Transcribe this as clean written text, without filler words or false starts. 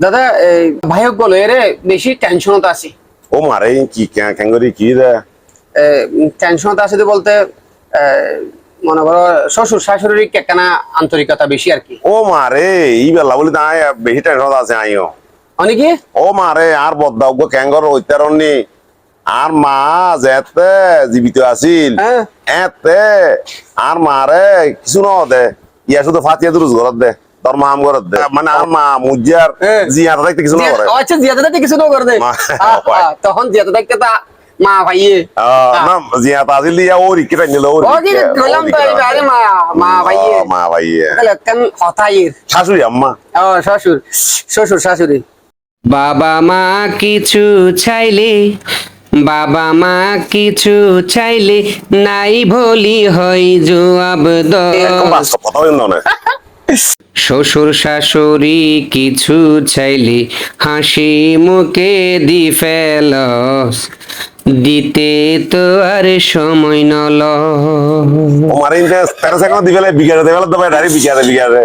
দাদা ভাইক বলো এরে বেশি টেনশনত আছি। ও মারে কি ক্যাঙ্গরি কি রে? টেনশনত আছে বলতে মনে করো শ্বশুর শাশুড়ির কেকানা আন্তরিকতা বেশি আর কি। ও মারে এই বেলা বলি তাই বেশি টেনশন আছে আইও। অনেকে ও মারে আর বদদাও গো ক্যাঙ্গর হইতারনি আর মা যেতে জীবিত আছিল হ্যাঁ। এতে আর মারে কিছু ন দে ইয়া শুধু ফাতিয়া দুরুজ ঘরত দে তোর মাম ঘরত দে মানে আর মা মুজার হ্যাঁ। জিয়াটা দেখতে কিছু না করে। আচ্ছা জিয়াতে দেখতে কিছু না করে দে। তখন জিয়াতে দেখতে তা মা ভাইয়ে না জিয়াটা আছিল ইয়া ওরি কিটা নিল ওরি ও কি বললাম তো আরে মা মা ভাইয়ে মা ভাইয়ে তাহলে কেন হতাইর শাশুড়ি আম্মা ও শ্বশুর শ্বশুর শাশুড়ি। বাবা মা কিছু চাইলে বাবা মা কিছু চাইলে নাই ভুলি হয় জবাব এরকম দশ। বাস্তব কথা বলেন না শ্বশুর শাশুড়ি কিছু চাইলে হাসি মুখে দি ফেলস দিতে তো আর সময় নল। ও মারে ইনতে 13 সেকেন্ড দিবেলে বিগারে দেবেলে তো ভাই ডাইরেক্ট বিগারে